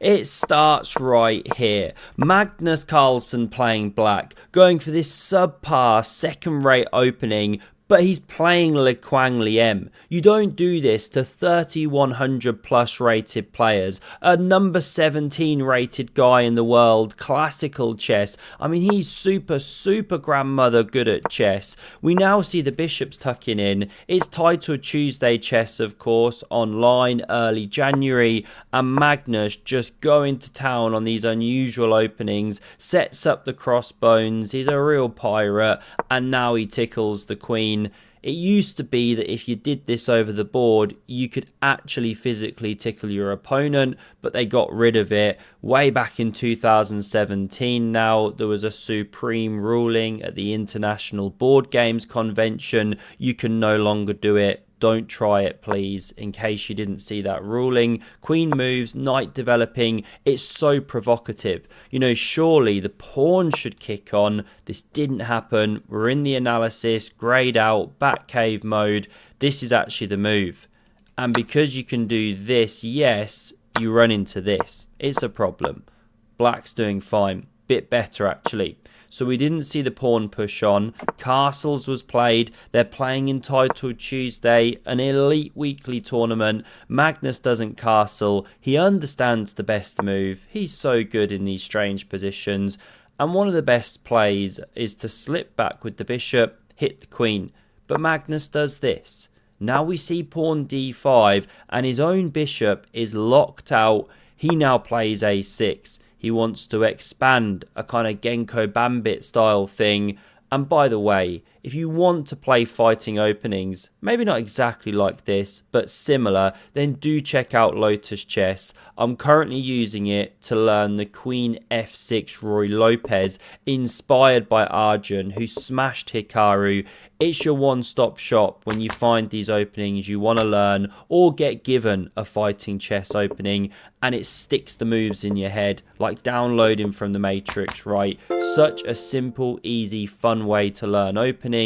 It starts right here. Magnus Carlsen playing black, going for this subpar second-rate opening, but he's playing Le Quang Liem. You don't do this to 3100 plus rated players. A number 17 rated guy in the world, classical chess. I mean, he's super grandmother good at chess. We now see the bishops tucking in. It's titled Tuesday Chess, of course, online early January. And Magnus just going to town on these unusual openings, sets up the crossbones. He's a real pirate. And now he tickles the queen. It used to be that if you did this over the board, you could actually physically tickle your opponent, but they got rid of it way back in 2017. Now, there was a supreme ruling at the International Board Games Convention. You can no longer do it. Don't try it, please, in case you didn't see that ruling. Queen moves, knight developing. It's so provocative. You know, surely the pawn should kick on. This didn't happen. We're in the analysis, grayed out, back cave mode. This is actually the move. And because you can do this, yes, you run into this. It's a problem. Black's doing fine. Bit better, actually. So we didn't see the pawn push on. Castles was played. They're playing Entitled Tuesday, an elite weekly tournament. Magnus doesn't castle. He understands the best move. He's so good in these strange positions. And one of the best plays is to slip back with the bishop, hit the queen. But Magnus does this. Now we see pawn d5 and his own bishop is locked out. He now plays a6. He wants to expand a kind of Genko Bambit style thing. And by the way, if you want to play fighting openings, maybe not exactly like this, but similar, then do check out Lotus Chess. I'm currently using it to learn the Queen f6 Roy Lopez, inspired by Arjun, who smashed Hikaru. It's your one-stop shop when you find these openings you want to learn or get given a fighting chess opening, and it sticks the moves in your head like downloading from the Matrix, right? Such a simple, easy, fun way to learn openings,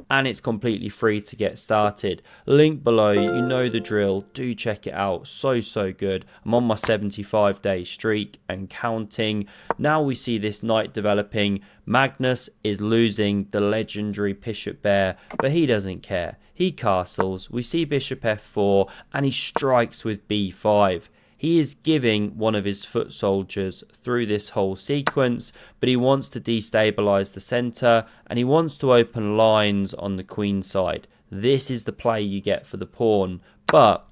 and it's completely free to get started. Link below, you know the drill. Do check it out. So good. I'm on my 75-day streak and counting. Now we see this knight developing. Magnus is losing the legendary bishop bear, but he doesn't care. He castles. We see bishop f4 and he strikes with b5. He is giving one of his foot soldiers through this whole sequence, but he wants to destabilize the center and he wants to open lines on the queen side. This is the play you get for the pawn, but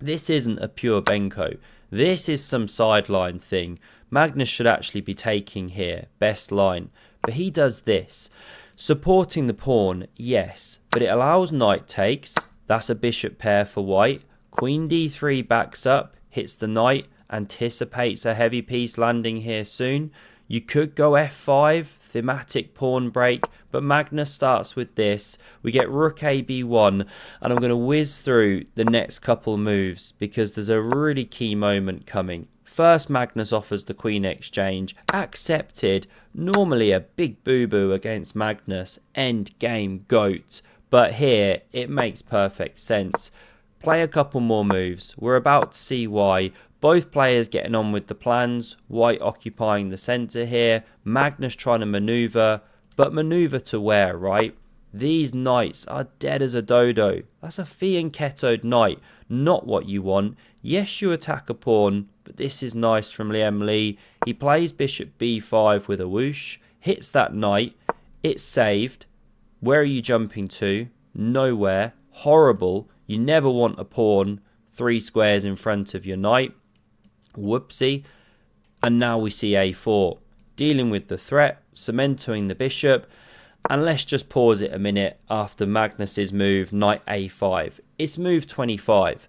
this isn't a pure Benko. This is some sideline thing. Magnus should actually be taking here, best line, but he does this. Supporting the pawn, yes, but it allows knight takes. That's a bishop pair for white. Queen d3 backs up. Hits the knight, anticipates a heavy piece landing here soon. You could go f5, thematic pawn break, but Magnus starts with this. We get rook a b1, and I'm going to whiz through the next couple moves because there's a really key moment coming. First, Magnus offers the queen exchange, accepted. Normally a big boo-boo against Magnus, end game goat, but here it makes perfect sense. Play a couple more moves. We're about to see why. Both players getting on with the plans. White occupying the centre here. Magnus trying to manoeuvre. But manoeuvre to where, right? These knights are dead as a dodo. That's a fianchettoed knight. Not what you want. Yes, you attack a pawn, but this is nice from Liam Lee. He plays bishop b5 with a whoosh. Hits that knight. It's saved. Where are you jumping to? Nowhere. Horrible. You never want a pawn 3 squares in front of your knight. Whoopsie. And now we see a4. Dealing with the threat, cementing the bishop. And let's just pause it a minute after Magnus's move, knight a5. It's move 25.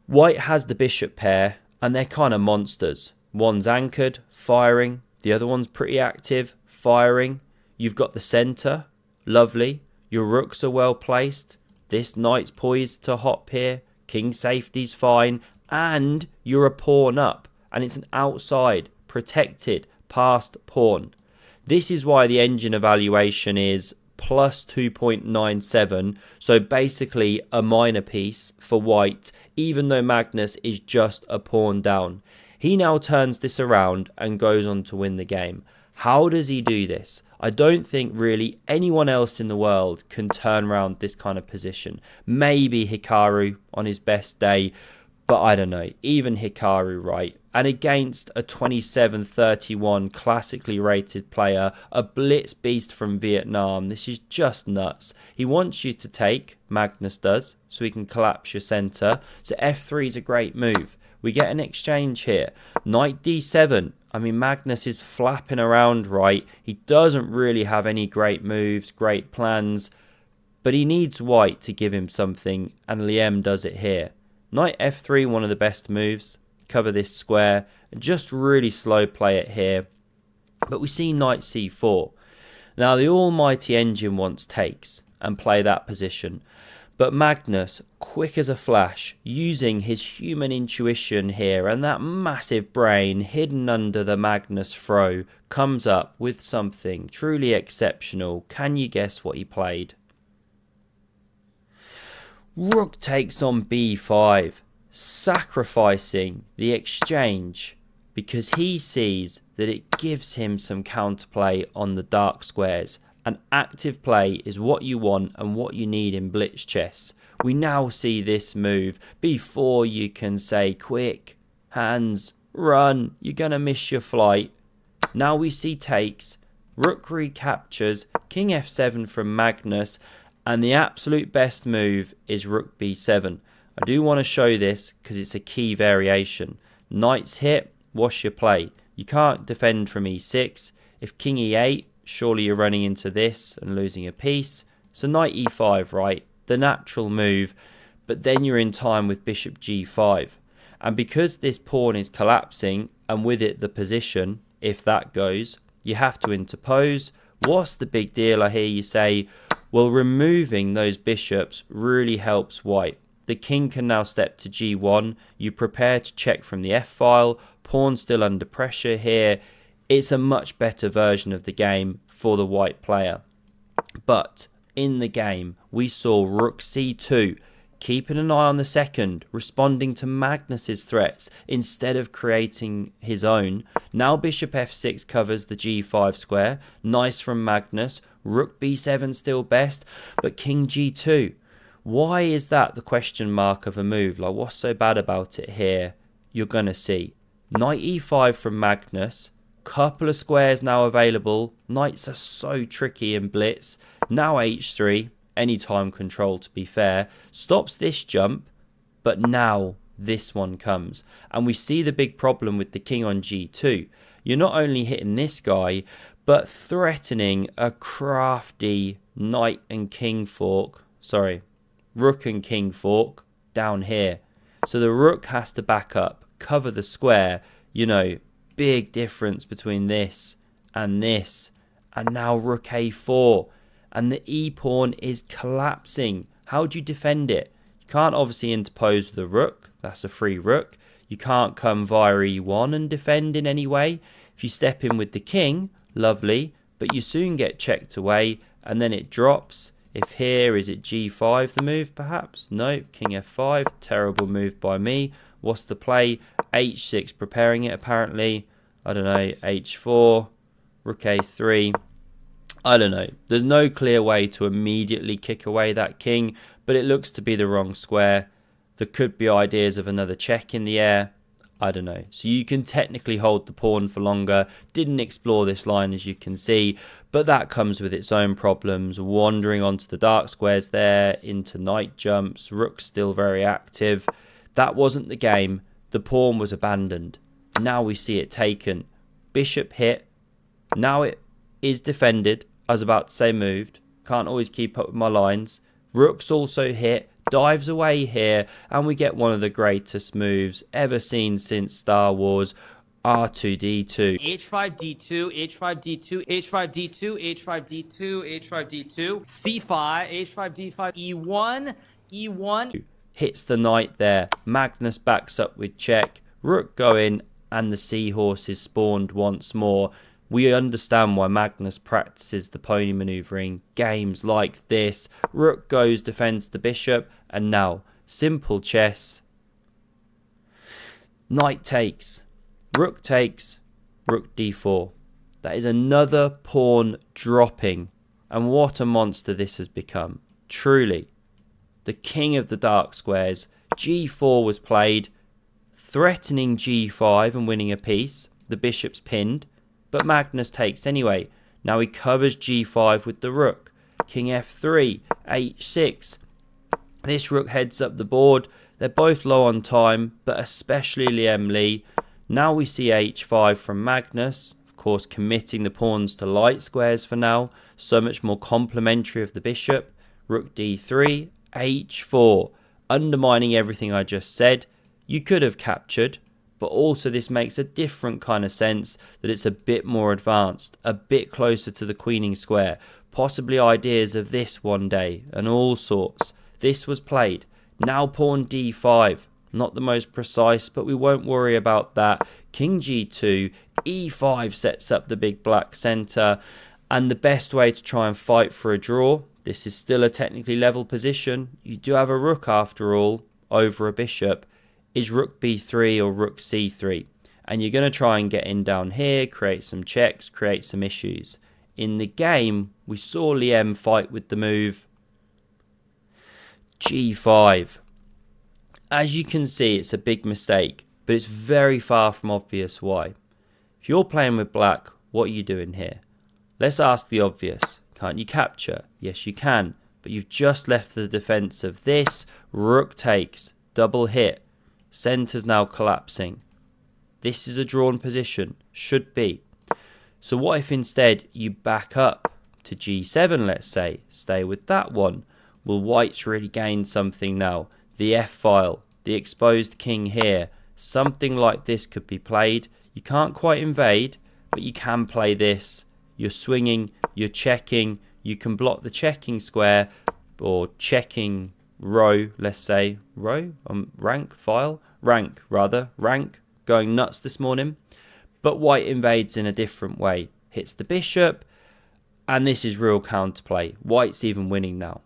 White has the bishop pair, and they're kind of monsters. One's anchored, firing. The other one's pretty active, firing. You've got the centre, lovely. Your rooks are well placed. This knight's poised to hop here. King safety's fine. And you're a pawn up. And it's an outside, protected, passed pawn. This is why the engine evaluation is plus 2.97. So basically a minor piece for white, even though Magnus is just a pawn down. He now turns this around and goes on to win the game. How does he do this? I don't think really anyone else in the world can turn around this kind of position. Maybe Hikaru on his best day, but I don't know. Even Hikaru, right? And against a 27-31 classically rated player, a blitz beast from Vietnam, this is just nuts. He wants you to take, Magnus does, so he can collapse your centre. So f3 is a great move. We get an exchange here. Knight d7. I mean, Magnus is flapping around, right? He doesn't really have any great moves, great plans, but he needs white to give him something, and Liem does it here. Knight f3, one of the best moves. Cover this square and just really slow play it here. But we see knight c4. Now, the almighty engine wants takes and play that position. But Magnus, quick as a flash, using his human intuition here and that massive brain hidden under the Magnus throw, comes up with something truly exceptional. Can you guess what he played? Rook takes on b5, sacrificing the exchange because he sees that it gives him some counterplay on the dark squares. And active play is what you want and what you need in blitz chess. We now see this move before you can say quick, hands, run, you're going to miss your flight. Now we see takes, rook recaptures, king f7 from Magnus, and the absolute best move is rook b7. I do want to show this because it's a key variation. Knight's hit, what's your play? You can't defend from e6. If king e8, surely you're running into this and losing a piece. So knight e5, right? The natural move. But then you're in time with bishop g5. And because this pawn is collapsing, and with it the position, if that goes, you have to interpose. What's the big deal, I hear you say? Well, removing those bishops really helps white. The king can now step to g1. You prepare to check from the f-file. Pawn still under pressure here. It's a much better version of the game for the white player. But in the game, we saw rook c2, keeping an eye on the second, responding to Magnus's threats instead of creating his own. Now bishop f6 covers the g5 square. Nice from Magnus. Rook b7 still best, but king g2. Why is that the question mark of a move? Like, what's so bad about it here? You're going to see. Knight e5 from Magnus. Couple of squares now available. Knights are so tricky in blitz. Now h3, any time control to be fair, stops this jump, but now this one comes. And we see the big problem with the king on g2. You're not only hitting this guy, but threatening a crafty knight and king fork. Sorry, rook and king fork down here. So the rook has to back up, cover the square, you know, big difference between this. And now rook a4, and the e-pawn is collapsing. How do you defend it? You can't obviously interpose with the rook, that's a free rook. You can't come via e1 and defend in any way. If you step in with the king, lovely, but you soon get checked away, and then it drops. If here, is it g5 the move perhaps? No, king f5, terrible move by me. What's the play? h6, preparing it apparently. I don't know, h4, rook a3. I don't know. There's no clear way to immediately kick away that king, but it looks to be the wrong square. There could be ideas of another check in the air. I don't know. So you can technically hold the pawn for longer. Didn't explore this line as you can see, but that comes with its own problems. Wandering onto the dark squares there, into knight jumps, rook still very active. That wasn't the game. The pawn was abandoned. Now we see it taken. Bishop hit. Now it is defended. I was about to say moved. Can't always keep up with my lines. Rook's also hit. Dives away here, and we get one of the greatest moves ever seen since Star Wars, R2D2. H5 D2, H5 D2, H5 D2, H5 D2, H5 D2, C5, H5 D5, E1, E1. Hits the knight there. Magnus backs up with check. Rook going, and the seahorse is spawned once more. We understand why Magnus practices the pony manoeuvring. Games like this. Rook goes, defends the bishop, and now, simple chess. Knight takes. Rook takes, rook d4. That is another pawn dropping. And what a monster this has become. Truly. The king of the dark squares. g4 was played, threatening g5 and winning a piece. The bishop's pinned, but Magnus takes anyway. Now he covers g5 with the rook. King f3, h6. This rook heads up the board. They're both low on time, but especially Liam Lee. Now we see h5 from Magnus. Of course, committing the pawns to light squares for now. So much more complementary of the bishop. Rook d3, h4. Undermining everything I just said. You could have captured, but also this makes a different kind of sense that it's a bit more advanced, a bit closer to the queening square. Possibly ideas of this one day and all sorts. This was played. Now pawn d5. Not the most precise, but we won't worry about that. King g2, e5 sets up the big black centre. And the best way to try and fight for a draw, this is still a technically level position. You do have a rook after all over a bishop, is rook b3 or rook c3. And you're going to try and get in down here, create some checks, create some issues. In the game, we saw Liam fight with the move g5. As you can see, it's a big mistake, but it's very far from obvious why. If you're playing with black, what are you doing here? Let's ask the obvious. Can't you capture? Yes, you can, but you've just left the defense of this. Rook takes, double hit. Centre's now collapsing. This is a drawn position, should be. So what if instead you back up to g7, let's say, stay with that one? Will white's really gain something now? The f-file, the exposed king here. Something like this could be played. You can't quite invade, but you can play this. You're swinging, you're checking. You can block the checking square or checking row, let's say. Row? Rank? File? Rank, rather. Rank. Going nuts this morning. But white invades in a different way. Hits the bishop. And this is real counterplay. White's even winning now.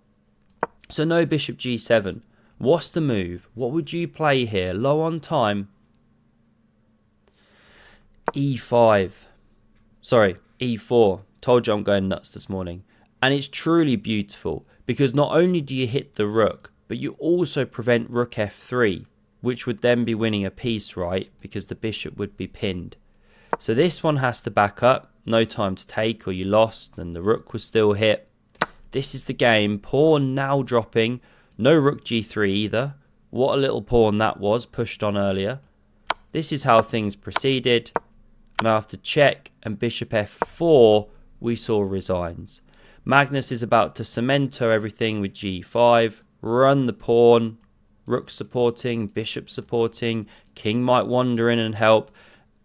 So no bishop g7. What's the move? What would you play here? Low on time. e5. Sorry, e4. Told you I'm going nuts this morning. And it's truly beautiful because not only do you hit the rook, but you also prevent rook f3, which would then be winning a piece, right? Because the bishop would be pinned. So this one has to back up. No time to take or you lost and the rook was still hit. This is the game. Pawn now dropping. No rook g3 either. What a little pawn that was, pushed on earlier. This is how things proceeded. And after check and bishop f4, we saw resigns. Magnus is about to cemento everything with g5. Run the pawn. Rook supporting, bishop supporting. King might wander in and help.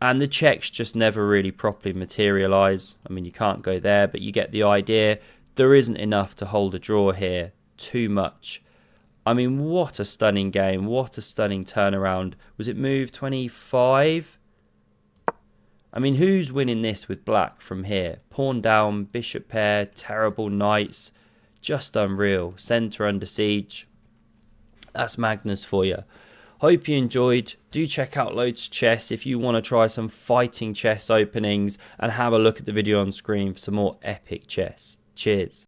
And the checks just never really properly materialise. I mean, you can't go there, but you get the idea. There isn't enough to hold a draw here. Too much. I mean, what a stunning game. What a stunning turnaround. Was it move 25? I mean, who's winning this with black from here? Pawn down, bishop pair, terrible knights. Just unreal. Centre under siege. That's Magnus for you. Hope you enjoyed. Do check out Loads Chess if you want to try some fighting chess openings and have a look at the video on screen for some more epic chess. Cheers.